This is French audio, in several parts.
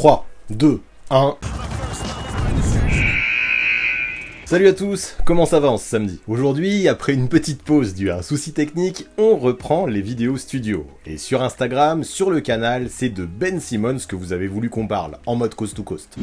3, 2, 1... Salut à tous, comment ça va en ce samedi? Aujourd'hui, après une petite pause due à un souci technique, on reprend les vidéos studio. Et sur Instagram, sur le canal, c'est de Ben Simmons que vous avez voulu qu'on parle, en mode coast to coast.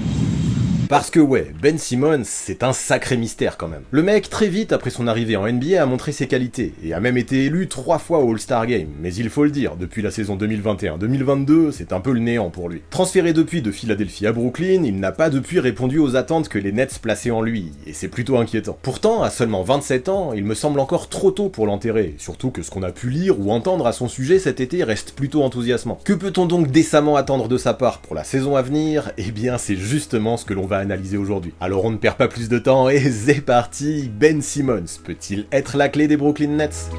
Parce que ouais, Ben Simmons, c'est un sacré mystère quand même. Le mec, très vite après son arrivée en NBA, a montré ses qualités, et a même été élu 3 fois au All-Star Game, mais il faut le dire, depuis la saison 2021-2022, c'est un peu le néant pour lui. Transféré depuis de Philadelphie à Brooklyn, il n'a pas depuis répondu aux attentes que les Nets plaçaient en lui, et c'est plutôt inquiétant. Pourtant, à seulement 27 ans, il me semble encore trop tôt pour l'enterrer, surtout que ce qu'on a pu lire ou entendre à son sujet cet été reste plutôt enthousiasmant. Que peut-on donc décemment attendre de sa part pour la saison à venir? Eh bien, c'est justement ce que l'on va analyser aujourd'hui. Alors on ne perd pas plus de temps et c'est parti. Ben Simmons peut-il être la clé des Brooklyn Nets?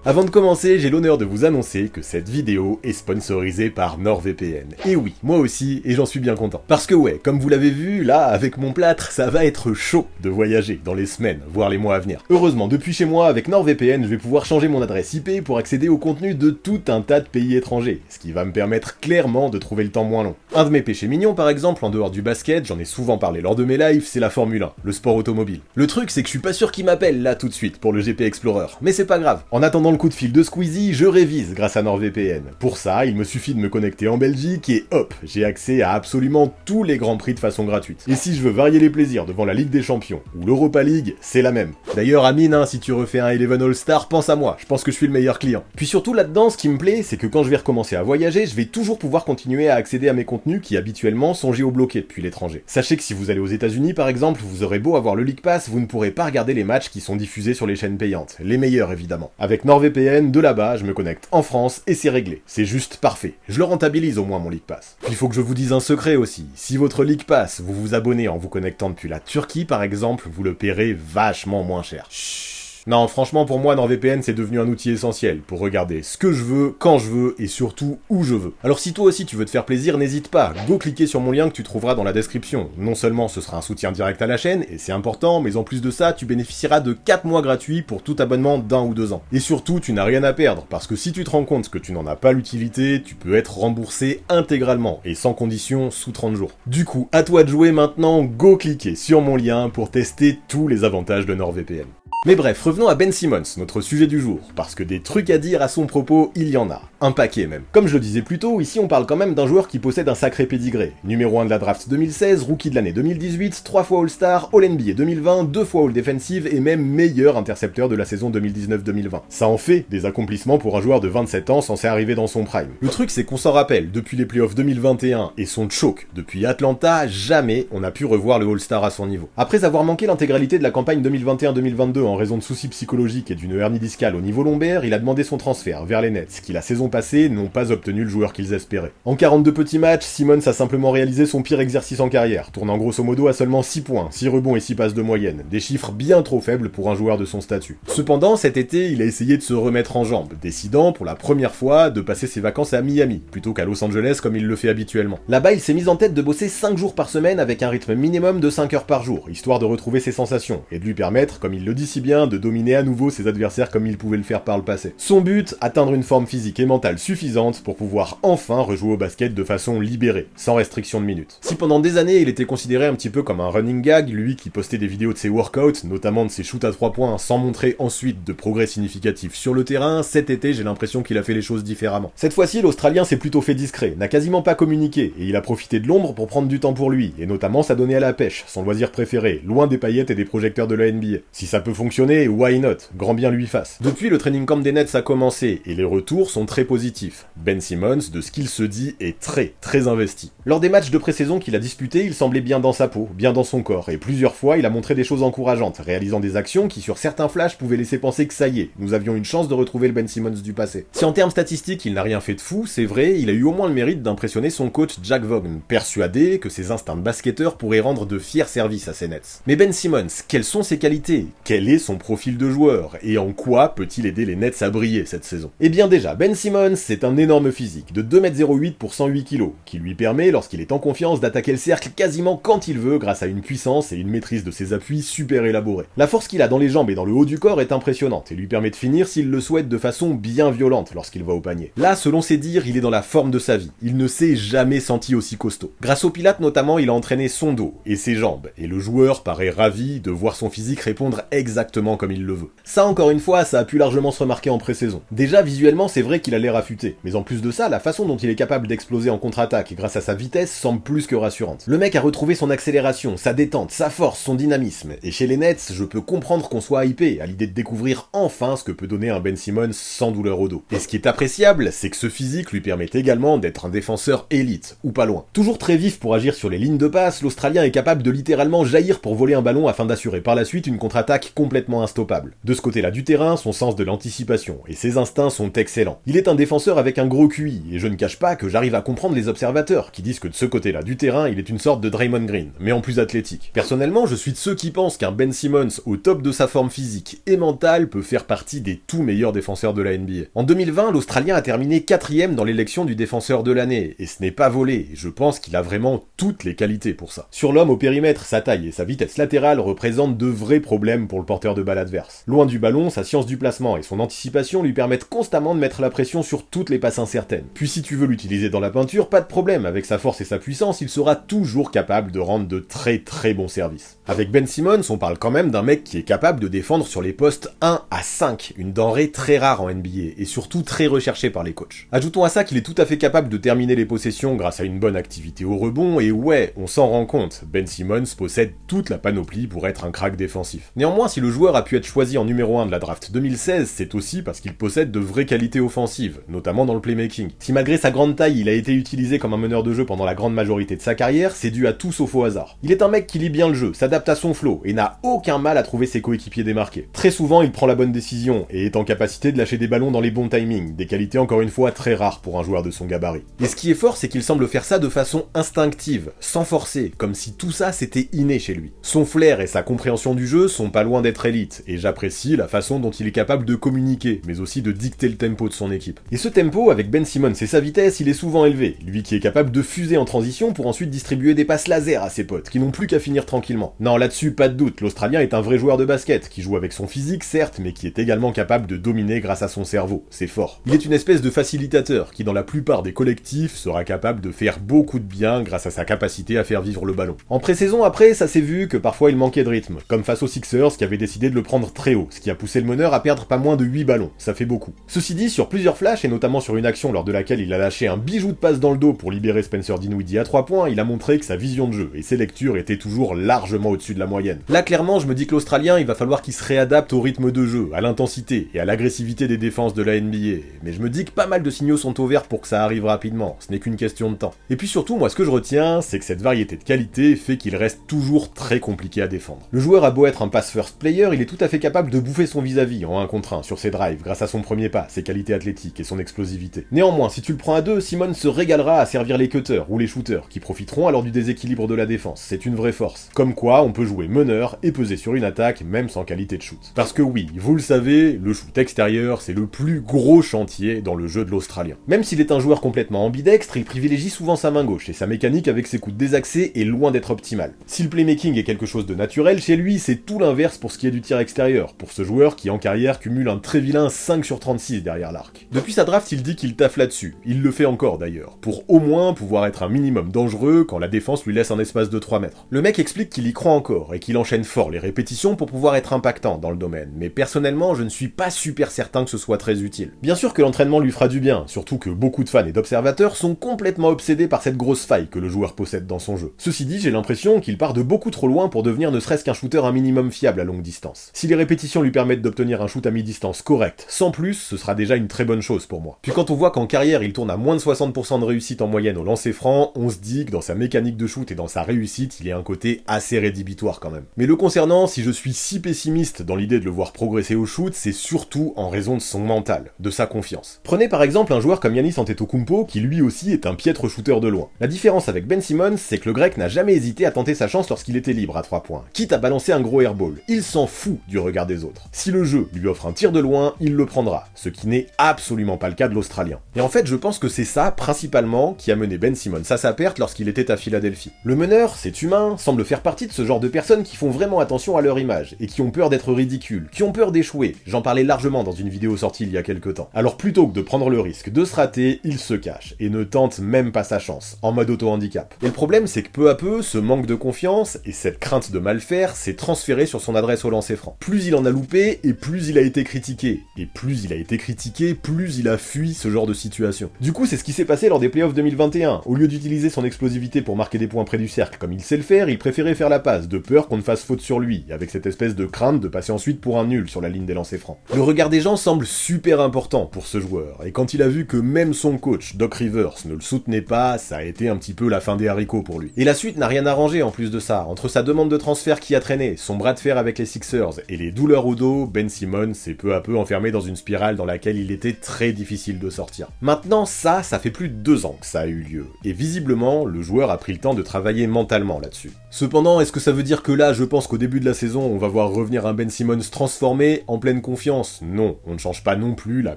Avant de commencer, j'ai l'honneur de vous annoncer que cette vidéo est sponsorisée par NordVPN. Et oui, moi aussi, et j'en suis bien content. Parce que ouais, comme vous l'avez vu, là, avec mon plâtre, ça va être chaud de voyager dans les semaines, voire les mois à venir. Heureusement, depuis chez moi, avec NordVPN, je vais pouvoir changer mon adresse IP pour accéder au contenu de tout un tas de pays étrangers, ce qui va me permettre clairement de trouver le temps moins long. Un de mes péchés mignons, par exemple, en dehors du basket, j'en ai souvent parlé lors de mes lives, c'est la Formule 1, le sport automobile. Le truc, c'est que je suis pas sûr qu'il m'appelle là tout de suite pour le GP Explorer, mais c'est pas grave. En attendant le coup de fil de Squeezie, je révise grâce à NordVPN. Pour ça, il me suffit de me connecter en Belgique et hop, j'ai accès à absolument tous les grands prix de façon gratuite. Et si je veux varier les plaisirs devant la Ligue des Champions ou l'Europa League, c'est la même. D'ailleurs, Amine, si tu refais un Eleven All-Star, pense à moi, je pense que je suis le meilleur client. Puis surtout là-dedans, ce qui me plaît, c'est que quand je vais recommencer à voyager, je vais toujours pouvoir continuer à accéder à mes contenus qui habituellement sont géobloqués depuis l'étranger. Sachez que si vous allez aux États-Unis par exemple, vous aurez beau avoir le League Pass, vous ne pourrez pas regarder les matchs qui sont diffusés sur les chaînes payantes. Les meilleurs évidemment. Avec NordVPN, de là-bas, je me connecte en France et c'est réglé. C'est juste parfait. Je le rentabilise au moins mon League Pass. Puis il faut que je vous dise un secret aussi. Si votre League Pass, vous vous abonnez en vous connectant depuis la Turquie par exemple, vous le paierez vachement moins cher. Chut. Non, franchement, pour moi, NordVPN, c'est devenu un outil essentiel pour regarder ce que je veux, quand je veux, et surtout où je veux. Alors si toi aussi tu veux te faire plaisir, n'hésite pas, go cliquer sur mon lien que tu trouveras dans la description. Non seulement ce sera un soutien direct à la chaîne, et c'est important, mais en plus de ça, tu bénéficieras de 4 mois gratuits pour tout abonnement d'1 ou 2 ans. Et surtout, tu n'as rien à perdre, parce que si tu te rends compte que tu n'en as pas l'utilité, tu peux être remboursé intégralement, et sans condition, sous 30 jours. Du coup, à toi de jouer maintenant, go cliquer sur mon lien pour tester tous les avantages de NordVPN. Mais bref, revenons à Ben Simmons, notre sujet du jour, parce que des trucs à dire à son propos, il y en a. Un paquet même. Comme je le disais plus tôt, ici on parle quand même d'un joueur qui possède un sacré pédigré. Numéro 1 de la draft 2016, rookie de l'année 2018, 3 fois All-Star, All-NBA 2020, 2 fois All-Defensive et même meilleur intercepteur de la saison 2019-2020. Ça en fait des accomplissements pour un joueur de 27 ans censé arriver dans son prime. Le truc c'est qu'on s'en rappelle, depuis les playoffs 2021 et son choke depuis Atlanta, jamais on a pu revoir le All-Star à son niveau. Après avoir manqué l'intégralité de la campagne 2021-2022 en raison de soucis psychologiques et d'une hernie discale au niveau lombaire, il a demandé son transfert vers les Nets, qui la saison passée n'ont pas obtenu le joueur qu'ils espéraient. En 42 petits matchs, Simmons a simplement réalisé son pire exercice en carrière, tournant grosso modo à seulement 6 points, 6 rebonds et 6 passes de moyenne, des chiffres bien trop faibles pour un joueur de son statut. Cependant, cet été, il a essayé de se remettre en jambes, décidant pour la première fois de passer ses vacances à Miami, plutôt qu'à Los Angeles comme il le fait habituellement. Là-bas, il s'est mis en tête de bosser 5 jours par semaine avec un rythme minimum de 5 heures par jour, histoire de retrouver ses sensations, et de lui permettre, comme il le dit si bien, de dominer à nouveau ses adversaires comme il pouvait le faire par le passé. Son but, atteindre une forme physique et mentale suffisante pour pouvoir enfin rejouer au basket de façon libérée, sans restriction de minutes. Si pendant des années il était considéré un petit peu comme un running gag, lui qui postait des vidéos de ses workouts, notamment de ses shoots à 3 points, sans montrer ensuite de progrès significatifs sur le terrain, cet été j'ai l'impression qu'il a fait les choses différemment. Cette fois-ci, l'Australien s'est plutôt fait discret, n'a quasiment pas communiqué, et il a profité de l'ombre pour prendre du temps pour lui, et notamment s'adonner à la pêche, son loisir préféré, loin des paillettes et des projecteurs de la NBA. Si ça peut fonctionner, why not? Grand bien lui fasse. Depuis, le training camp des Nets a commencé, et les retours sont très positifs. Ben Simmons, de ce qu'il se dit, est très investi. Lors des matchs de pré-saison qu'il a disputés, il semblait bien dans sa peau, bien dans son corps, et plusieurs fois, il a montré des choses encourageantes, réalisant des actions qui, sur certains flashs, pouvaient laisser penser que ça y est, nous avions une chance de retrouver le Ben Simmons du passé. Si en termes statistiques, il n'a rien fait de fou, c'est vrai, il a eu au moins le mérite d'impressionner son coach Jack Vaughn, persuadé que ses instincts de basketteur pourraient rendre de fiers services à ses Nets. Mais Ben Simmons, quelles sont ses qualités? Quel est son profil de joueur, et en quoi peut-il aider les Nets à briller cette saison? Eh bien déjà, Ben Simmons, c'est un énorme physique, de 2,08 m pour 108 kg, qui lui permet, lorsqu'il est en confiance, d'attaquer le cercle quasiment quand il veut, grâce à une puissance et une maîtrise de ses appuis super élaborés. La force qu'il a dans les jambes et dans le haut du corps est impressionnante, et lui permet de finir s'il le souhaite de façon bien violente lorsqu'il va au panier. Là, selon ses dires, il est dans la forme de sa vie, il ne s'est jamais senti aussi costaud. Grâce au Pilates notamment, il a entraîné son dos et ses jambes, et le joueur paraît ravi de voir son physique répondre exactement comme il le veut. Ça encore une fois, ça a pu largement se remarquer en pré-saison. Déjà visuellement c'est vrai qu'il a l'air affûté, mais en plus de ça, la façon dont il est capable d'exploser en contre-attaque grâce à sa vitesse semble plus que rassurante. Le mec a retrouvé son accélération, sa détente, sa force, son dynamisme, et chez les Nets, je peux comprendre qu'on soit hypé à l'idée de découvrir enfin ce que peut donner un Ben Simmons sans douleur au dos. Et ce qui est appréciable, c'est que ce physique lui permet également d'être un défenseur élite, ou pas loin. Toujours très vif pour agir sur les lignes de passe, l'Australien est capable de littéralement jaillir pour voler un ballon afin d'assurer par la suite une contre-attaque complètement instoppable. De ce côté-là du terrain, son sens de l'anticipation et ses instincts sont excellents. Il est un défenseur avec un gros QI, et je ne cache pas que j'arrive à comprendre les observateurs qui disent que de ce côté-là du terrain, il est une sorte de Draymond Green, mais en plus athlétique. Personnellement, je suis de ceux qui pensent qu'un Ben Simmons au top de sa forme physique et mentale peut faire partie des tout meilleurs défenseurs de la NBA. En 2020, l'Australien a terminé 4ème dans l'élection du défenseur de l'année, et ce n'est pas volé, et je pense qu'il a vraiment toutes les qualités pour ça. Sur l'homme au périmètre, sa taille et sa vitesse latérale représentent de vrais problèmes pour le porteur de balle adverse. Loin du ballon, sa science du placement et son anticipation lui permettent constamment de mettre la pression sur toutes les passes incertaines. Puis si tu veux l'utiliser dans la peinture, pas de problème, avec sa force et sa puissance, il sera toujours capable de rendre de très bons services. Avec Ben Simmons, on parle quand même d'un mec qui est capable de défendre sur les postes 1 à 5, une denrée très rare en NBA, et surtout très recherchée par les coachs. Ajoutons à ça qu'il est tout à fait capable de terminer les possessions grâce à une bonne activité au rebond, et ouais, on s'en rend compte, Ben Simmons possède toute la panoplie pour être un crack défensif. Néanmoins, si le joueur a pu être choisi en numéro 1 de la draft 2016, c'est aussi parce qu'il possède de vraies qualités offensives, notamment dans le playmaking. Si malgré sa grande taille, il a été utilisé comme un meneur de jeu pendant la grande majorité de sa carrière, c'est dû à tout sauf au hasard. Il est un mec qui lit bien le jeu, s'adapte à son flow, et n'a aucun mal à trouver ses coéquipiers démarqués. Très souvent, il prend la bonne décision, et est en capacité de lâcher des ballons dans les bons timings, des qualités encore une fois très rares pour un joueur de son gabarit. Et ce qui est fort, c'est qu'il semble faire ça de façon instinctive, sans forcer, comme si tout ça c'était inné chez lui. Son flair et sa compréhension du jeu sont pas loin d'être élite, et j'apprécie la façon dont il est capable de communiquer, mais aussi de dicter le tempo de son équipe. Et ce tempo, avec Ben Simmons et sa vitesse, il est souvent élevé, lui qui est capable de fuser en transition pour ensuite distribuer des passes laser à ses potes, qui n'ont plus qu'à finir tranquillement. Non, là-dessus, pas de doute, l'Australien est un vrai joueur de basket, qui joue avec son physique, certes, mais qui est également capable de dominer grâce à son cerveau, c'est fort. Il est une espèce de facilitateur, qui dans la plupart des collectifs sera capable de faire beaucoup de bien grâce à sa capacité à faire vivre le ballon. En pré-saison, après, ça s'est vu que parfois il manquait de rythme, comme face aux Sixers qui avaient décidé de le prendre très haut, ce qui a poussé le meneur à perdre pas moins de 8 ballons, ça fait beaucoup. Ceci dit, sur plusieurs flashs, et notamment sur une action lors de laquelle il a lâché un bijou de passe dans le dos pour libérer Spencer Dinwiddie à 3 points, il a montré que sa vision de jeu et ses lectures étaient toujours largement au-dessus de la moyenne. Là clairement, je me dis que l'Australien, il va falloir qu'il se réadapte au rythme de jeu, à l'intensité et à l'agressivité des défenses de la NBA, mais je me dis que pas mal de signaux sont au vert pour que ça arrive rapidement, ce n'est qu'une question de temps. Et puis surtout, moi ce que je retiens, c'est que cette variété de qualité fait qu'il reste toujours très compliqué à défendre. Le joueur a beau être un pass-first player, il est tout à fait capable de bouffer son vis-à-vis en 1 contre 1 sur ses drives grâce à son premier pas, ses qualités athlétiques et son explosivité. Néanmoins, si tu le prends à 2, Simmons se régalera à servir les cutters ou les shooters qui profiteront alors du déséquilibre de la défense, c'est une vraie force. Comme quoi, on peut jouer meneur et peser sur une attaque même sans qualité de shoot. Parce que oui, vous le savez, le shoot extérieur, c'est le plus gros chantier dans le jeu de l'Australien. Même s'il est un joueur complètement ambidextre, il privilégie souvent sa main gauche et sa mécanique avec ses coups désaxés est loin d'être optimale. Si le playmaking est quelque chose de naturel, chez lui, c'est tout l'inverse pour ce qui est du tir extérieur, pour ce joueur qui en carrière cumule un très vilain 5 sur 36 derrière l'arc. Depuis sa draft, il dit qu'il taffe là-dessus, il le fait encore d'ailleurs, pour au moins pouvoir être un minimum dangereux quand la défense lui laisse un espace de 3 mètres. Le mec explique qu'il y croit encore et qu'il enchaîne fort les répétitions pour pouvoir être impactant dans le domaine, mais personnellement, je ne suis pas super certain que ce soit très utile. Bien sûr que l'entraînement lui fera du bien, surtout que beaucoup de fans et d'observateurs sont complètement obsédés par cette grosse faille que le joueur possède dans son jeu. Ceci dit, j'ai l'impression qu'il part de beaucoup trop loin pour devenir ne serait-ce qu'un shooter un minimum fiable à longue distance. Si les répétitions lui permettent d'obtenir un shoot à mi-distance correct, sans plus, ce sera déjà une très bonne chose pour moi. Puis quand on voit qu'en carrière il tourne à moins de 60% de réussite en moyenne au lancer franc, on se dit que dans sa mécanique de shoot et dans sa réussite, il y a un côté assez rédhibitoire quand même. Mais le concernant, si je suis si pessimiste dans l'idée de le voir progresser au shoot, c'est surtout en raison de son mental, de sa confiance. Prenez par exemple un joueur comme Giannis Antetokounmpo qui lui aussi est un piètre shooter de loin. La différence avec Ben Simmons, c'est que le grec n'a jamais hésité à tenter sa chance lorsqu'il était libre à 3 points, quitte à balancer un gros airball. Il s'en fout du regard des autres. Si le jeu lui offre un tir de loin, il le prendra, ce qui n'est absolument pas le cas de l'Australien. Et en fait, je pense que c'est ça, principalement, qui a mené Ben Simmons à sa perte lorsqu'il était à Philadelphie. Le meneur, cet humain, semble faire partie de ce genre de personnes qui font vraiment attention à leur image, et qui ont peur d'être ridicules, qui ont peur d'échouer. J'en parlais largement dans une vidéo sortie il y a quelques temps. Alors plutôt que de prendre le risque de se rater, il se cache, et ne tente même pas sa chance, en mode auto-handicap. Et le problème, c'est que peu à peu, ce manque de confiance, et cette crainte de mal faire, s'est transféré sur son adresse au lancer franc. Plus il en a loupé, et plus il a été critiqué. Et plus il a été critiqué, plus il a fui ce genre de situation. Du coup, c'est ce qui s'est passé lors des playoffs 2021. Au lieu d'utiliser son explosivité pour marquer des points près du cercle comme il sait le faire, il préférait faire la passe, de peur qu'on ne fasse faute sur lui, avec cette espèce de crainte de passer ensuite pour un nul sur la ligne des lancers francs. Le regard des gens semble super important pour ce joueur, et quand il a vu que même son coach, Doc Rivers, ne le soutenait pas, ça a été un petit peu la fin des haricots pour lui. Et la suite n'a rien arrangé en plus de ça. Entre sa demande de transfert qui a traîné, son bras de fer avec les Sixers et les douleurs au dos, Ben Simmons s'est peu à peu enfermé dans une spirale dans laquelle il était très difficile de sortir. Maintenant, ça fait plus de 2 ans que ça a eu lieu, et visiblement, le joueur a pris le temps de travailler mentalement là-dessus. Cependant, est-ce que ça veut dire que là, je pense qu'au début de la saison, on va voir revenir un Ben Simmons transformé, en pleine confiance? Non, on ne change pas non plus la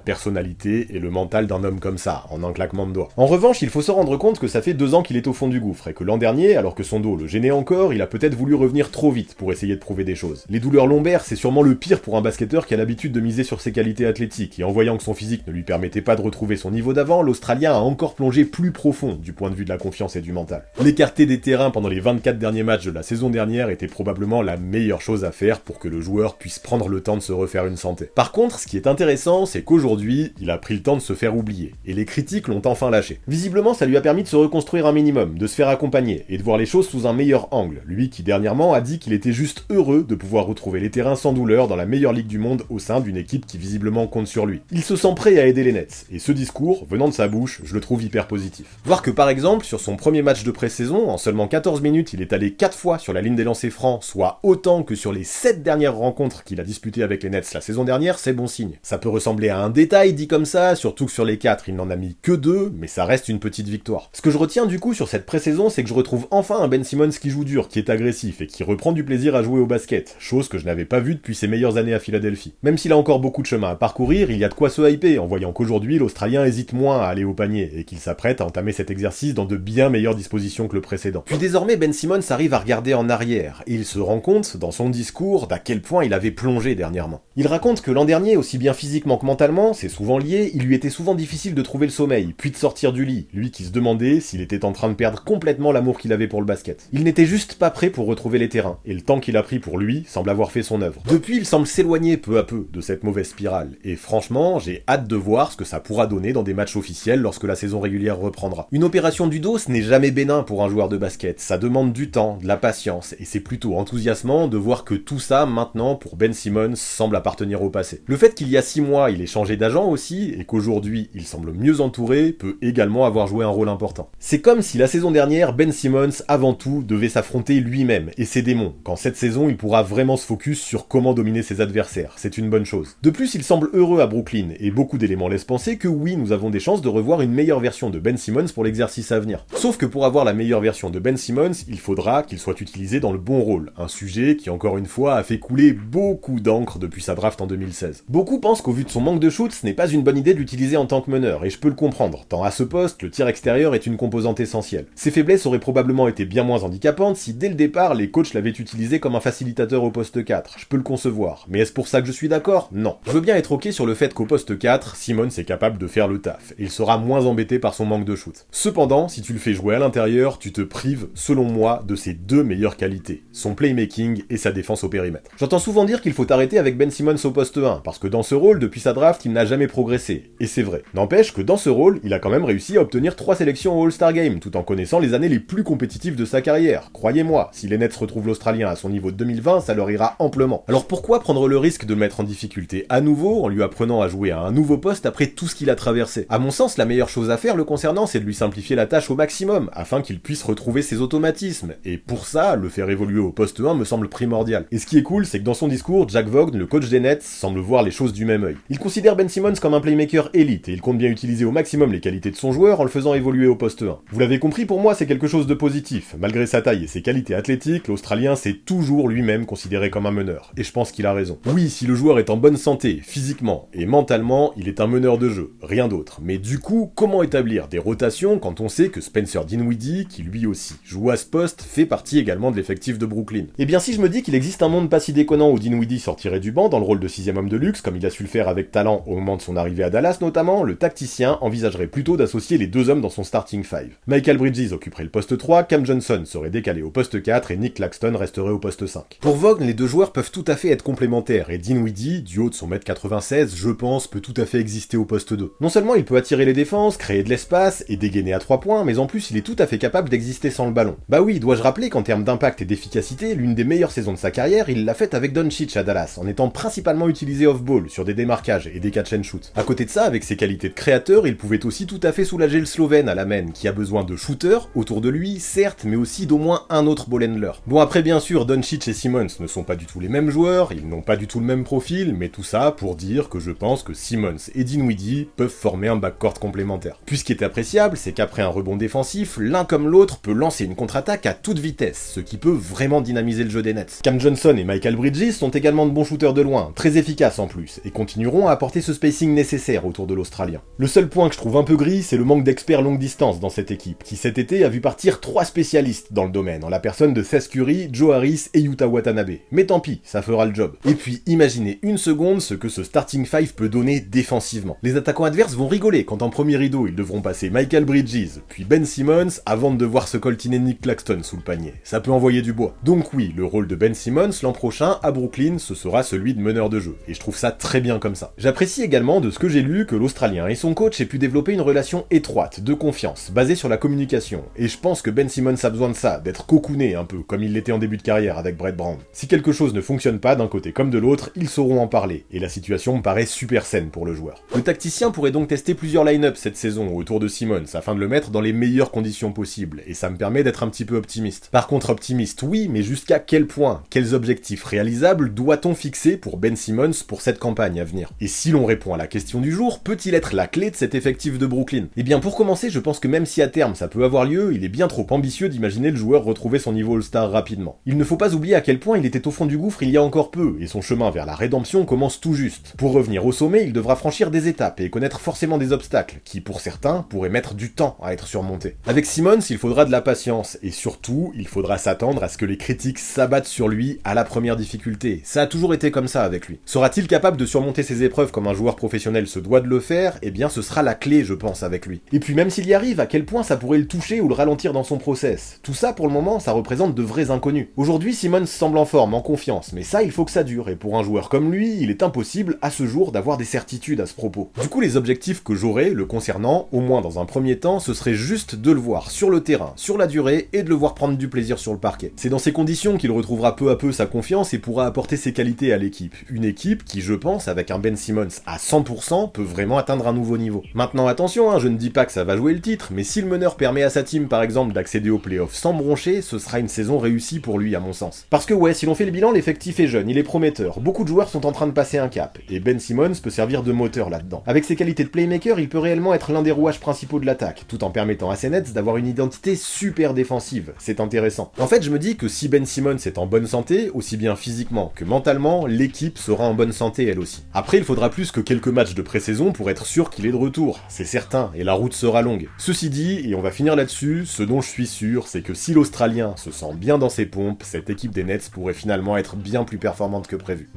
personnalité et le mental d'un homme comme ça, en un claquement de doigts. En revanche, il faut se rendre compte que ça fait 2 ans qu'il est au fond du gouffre, et que l'an dernier, alors que son dos le gênait encore, il a peut-être voulu revenir trop vite pour essayer de prouver des choses. Les douleurs lombaires, c'est sûrement le pire pour un basketteur qui a l'habitude de miser sur ses qualités athlétiques, et en voyant que son physique ne lui permettait pas de retrouver son niveau d'avant, l'Australien a encore plongé plus profond du point de vue de la confiance et du mental. L'écarter des terrains pendant les 24 derniers matchs de la saison dernière était probablement la meilleure chose à faire pour que le joueur puisse prendre le temps de se refaire une santé. Par contre, ce qui est intéressant, c'est qu'aujourd'hui, il a pris le temps de se faire oublier, et les critiques l'ont enfin lâché. Visiblement, ça lui a permis de se reconstruire un minimum, de se faire accompagner, et de voir les choses sous un meilleur angle, lui qui dernièrement a dit qu'il était juste heureux de pouvoir retrouver les terrains sans douleur dans la meilleure ligue du monde au sein d'une équipe qui visiblement compte sur lui. Il se sent prêt à aider les Nets, et ce discours, venant de sa bouche, je le trouve hyper positif. Voir que par exemple, sur son premier match de pré-saison, en seulement 14 minutes, il est allé 4 fois sur la ligne des lancers francs, soit autant que sur les 7 dernières rencontres qu'il a disputées avec les Nets la saison dernière, c'est bon signe. Ça peut ressembler à un détail dit comme ça, surtout que sur les 4, il n'en a mis que 2, mais ça reste une petite victoire. Ce que je retiens du coup sur cette pré-saison, c'est que je retrouve enfin un Ben Simmons qui joue dur, qui est agressif et qui reprend du plaisir à jouer au basket, chose que je n'avais pas vue depuis ses meilleures années à Philadelphie. Même s'il a encore beaucoup de chemin à parcourir, il y a de quoi se hyper en voyant qu'aujourd'hui l'Australien hésite moins à aller au panier et qu'il s'apprête à entamer cet exercice dans de bien meilleures dispositions que le précédent. Puis désormais Ben Simmons arrive à regarder en arrière et il se rend compte dans son discours d'à quel point il avait plongé dernièrement. Il raconte que l'an dernier, aussi bien physiquement que mentalement, c'est souvent lié, il lui était souvent difficile de trouver le sommeil, puis de sortir du lit, lui qui se demandait s'il était en train de perdre complètement l'amour qu'il avait pour le basket. Il n'était juste pas prêt pour retrouver les terrains, et le temps qu'il a pris pour lui semble avoir fait son œuvre. Depuis, il semble s'éloigner peu à peu de cette mauvaise spirale, et franchement, j'ai hâte de voir ce que ça pourra donner dans des matchs officiels lorsque la saison régulière reprendra. Une opération du dos, ce n'est jamais bénin pour un joueur de basket, ça demande du temps, de la patience, et c'est plutôt enthousiasmant de voir que tout ça, maintenant, pour Ben Simmons, semble appartenir au passé. Le fait qu'il y a 6 mois, il ait changé d'agent aussi, et qu'aujourd'hui, il semble mieux entouré, peut également avoir joué un rôle important. C'est comme si la saison dernière, Ben Simmons, avant tout, devait s'affronter lui-même et ses démons, quand cette saison, il pourra vraiment se focus sur comment dominer ses adversaires, c'est une bonne chose. De plus, il semble heureux à Brooklyn, et beaucoup d'éléments laissent penser que oui, nous avons des chances de revoir une meilleure version de Ben Simmons pour l'exercice à venir. Sauf que pour avoir la meilleure version de Ben Simmons, il faudra qu'il soit utilisé dans le bon rôle, un sujet qui encore une fois a fait couler beaucoup d'encre depuis sa draft en 2016. Beaucoup pensent qu'au vu de son manque de shoot, ce n'est pas une bonne idée de l'utiliser en tant que meneur, et je peux le comprendre, tant à ce poste, le tir extérieur est une composante essentielle. Ses faiblesses auraient probablement été bien moins handicapantes si dès le départ, les coachs l'avaient utilisé comme un facilitateur au poste 4, je peux le concevoir, mais est-ce pour ça que je suis d'accord? Non. Je veux bien être ok sur le fait qu'au poste 4, Simmons est capable de faire le taf, et il sera moins embêté par son manque de shoot. Cependant, si tu le fais jouer à l'intérieur, tu te prives, selon moi, de ses 2 meilleures qualités, son playmaking et sa défense au périmètre. J'entends souvent dire qu'il faut arrêter avec Ben Simmons au poste 1, parce que dans ce rôle, depuis sa draft, il n'a jamais progressé, et c'est vrai. N'empêche que dans ce rôle, il a quand même réussi à obtenir 3 sélections au All-Star Game, tout en connaissant les années les plus compétitives de sa carrière. Croyez-moi, si les Nets retrouvent l'Australien à son niveau de 2020, ça leur ira amplement. Alors pourquoi prendre le risque de le mettre en difficulté à nouveau, en lui apprenant à jouer à un nouveau poste après tout ce qu'il a traversé? À mon sens, la meilleure chose à faire le concernant, c'est de lui simplifier la tâche au maximum, afin qu'il puisse retrouver ses automatismes, et pour ça, le faire évoluer au poste 1 me semble primordial. Et ce qui est cool, c'est que dans son discours, Jack Vaughn, le coach des Nets, semble voir les choses du même œil. Il considère Ben Simmons comme un playmaker élite, et il compte bien utiliser au maximum les qualités de son joueur en le faisant évoluer au poste 1. Vous l'avez compris, pour moi, c'est quelque chose de positif. Malgré sa taille et ses qualités athlétiques, l'Australien s'est toujours lui-même considéré comme comme un meneur, et je pense qu'il a raison. Oui, si le joueur est en bonne santé, physiquement et mentalement, il est un meneur de jeu, rien d'autre. Mais du coup, comment établir des rotations quand on sait que Spencer Dinwiddie, qui lui aussi joue à ce poste, fait partie également de l'effectif de Brooklyn? Eh bien si je me dis qu'il existe un monde pas si déconnant où Dinwiddie sortirait du banc dans le rôle de 6ème homme de luxe, comme il a su le faire avec talent au moment de son arrivée à Dallas notamment, le tacticien envisagerait plutôt d'associer les deux hommes dans son starting five. Michael Bridges occuperait le poste 3, Cam Johnson serait décalé au poste 4 et Nick Claxton resterait au poste 5. Pour Vaughn, les deux joueurs peuvent tout à fait être complémentaires et Dinwiddie, du haut de son 1m96, je pense, peut tout à fait exister au poste 2. Non seulement il peut attirer les défenses, créer de l'espace et dégainer à 3 points, mais en plus il est tout à fait capable d'exister sans le ballon. Bah oui, dois-je rappeler qu'en termes d'impact et d'efficacité, l'une des meilleures saisons de sa carrière, il l'a faite avec Doncic à Dallas, en étant principalement utilisé off-ball, sur des démarquages et des catch and shoot. À côté de ça, avec ses qualités de créateur, il pouvait aussi tout à fait soulager le Slovène à la main, qui a besoin de shooters autour de lui, certes, mais aussi d'au moins un autre ball handler. Bon après bien sûr, Doncic et Simmons ne sont pas du tout les mêmes joueurs, ils n'ont pas du tout le même profil, mais tout ça pour dire que je pense que Simmons et Dinwiddie peuvent former un backcourt complémentaire. Puis ce qui est appréciable, c'est qu'après un rebond défensif, l'un comme l'autre peut lancer une contre-attaque à toute vitesse, ce qui peut vraiment dynamiser le jeu des Nets. Cam Johnson et Michael Bridges sont également de bons shooters de loin, très efficaces en plus, et continueront à apporter ce spacing nécessaire autour de l'Australien. Le seul point que je trouve un peu gris, c'est le manque d'experts longue distance dans cette équipe, qui cet été a vu partir 3 spécialistes dans le domaine, en la personne de Seth Curry, Joe Harris et Yuta Watanabe. Mais tant pis, ça fera le job. Et puis imaginez une seconde ce que ce starting five peut donner défensivement. Les attaquants adverses vont rigoler quand en premier rideau ils devront passer Michael Bridges, puis Ben Simmons, avant de devoir se coltiner Nick Claxton sous le panier. Ça peut envoyer du bois. Donc oui, le rôle de Ben Simmons l'an prochain à Brooklyn, ce sera celui de meneur de jeu, et je trouve ça très bien comme ça. J'apprécie également de ce que j'ai lu que l'Australien et son coach aient pu développer une relation étroite, de confiance, basée sur la communication, et je pense que Ben Simmons a besoin de ça, d'être cocooné un peu, comme il l'était en début de carrière avec Brett Brown. Si quelque chose ne fonctionne pas d'un côté comme de l'autre, ils sauront en parler, et la situation me paraît super saine pour le joueur. Le tacticien pourrait donc tester plusieurs line-up cette saison autour de Simmons, afin de le mettre dans les meilleures conditions possibles, et ça me permet d'être un petit peu optimiste. Par contre optimiste oui, mais jusqu'à quel point? Quels objectifs réalisables doit-on fixer pour Ben Simmons pour cette campagne à venir? Et si l'on répond à la question du jour, peut-il être la clé de cet effectif de Brooklyn? Eh bien pour commencer, je pense que même si à terme ça peut avoir lieu, il est bien trop ambitieux d'imaginer le joueur retrouver son niveau All-Star rapidement. Il ne faut pas oublier à quel point il était au fond du gouffre il y a encore peu, et son chemin vers la rédemption commence tout juste. Pour revenir au sommet, il devra franchir des étapes et connaître forcément des obstacles, qui pour certains pourraient mettre du temps à être surmontés. Avec Simmons, il faudra de la patience, et surtout, il faudra s'attendre à ce que les critiques s'abattent sur lui à la première difficulté. Ça a toujours été comme ça avec lui. Sera-t-il capable de surmonter ses épreuves comme un joueur professionnel se doit de le faire? Eh bien ce sera la clé je pense avec lui. Et puis même s'il y arrive, à quel point ça pourrait le toucher ou le ralentir dans son process? Tout ça pour le moment, ça représente de vrais inconnus. Aujourd'hui Simmons semble en forme, en confiance, mais ça il faut que ça dure, et pour un joueur comme lui, il est impossible à ce jour d'avoir des certitudes à ce propos. Du coup les objectifs que j'aurais le concernant, au moins dans un premier temps, ce serait juste de le voir sur le terrain, sur la durée, et de le voir prendre du plaisir sur le parquet. C'est dans ces conditions qu'il retrouvera peu à peu sa confiance et pourra apporter ses qualités à l'équipe. Une équipe qui, je pense, avec un Ben Simmons à 100%, peut vraiment atteindre un nouveau niveau. Maintenant attention, je ne dis pas que ça va jouer le titre, mais si le meneur permet à sa team par exemple d'accéder aux playoffs sans broncher, ce sera une saison réussie pour lui à mon sens. Parce que ouais, si l'on fait le bilan, l'effectif est jeune, il est prometteur, beaucoup de joueurs sont en train de passer un cap, et Ben Simmons peut servir de moteur là-dedans. Avec ses qualités de playmaker, il peut réellement être l'un des rouages principaux de l'attaque, tout en permettant à ses Nets d'avoir une identité super défensive, c'est intéressant. En fait, je me dis que si Ben Simmons est en bonne santé, aussi bien physiquement que mentalement, l'équipe sera en bonne santé elle aussi. Après, il faudra plus que quelques matchs de pré-saison pour être sûr qu'il est de retour, c'est certain, et la route sera longue. Ceci dit, et on va finir là-dessus, ce dont je suis sûr, c'est que si l'Australien se sent bien dans ses pompes, cette équipe des Nets pourrait finalement être bien plus performante que prévu.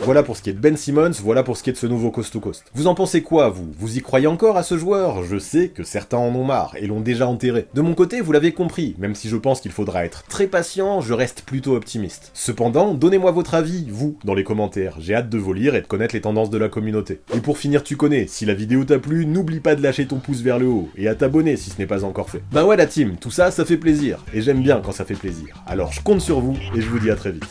Voilà pour ce qui est de Ben Simmons, voilà pour ce qui est de ce nouveau Coast to Coast. Vous en pensez quoi, vous? Vous y croyez encore à ce joueur? Je sais que certains en ont marre et l'ont déjà enterré. De mon côté, vous l'avez compris, même si je pense qu'il faudra être très patient, je reste plutôt optimiste. Cependant, donnez-moi votre avis, vous, dans les commentaires. J'ai hâte de vous lire et de connaître les tendances de la communauté. Et pour finir, tu connais, si la vidéo t'a plu, n'oublie pas de lâcher ton pouce vers le haut, et à t'abonner si ce n'est pas encore fait. Bah ouais la team, tout ça, ça fait plaisir, et j'aime bien quand ça fait plaisir. Alors je compte sur vous, et je vous dis à très vite.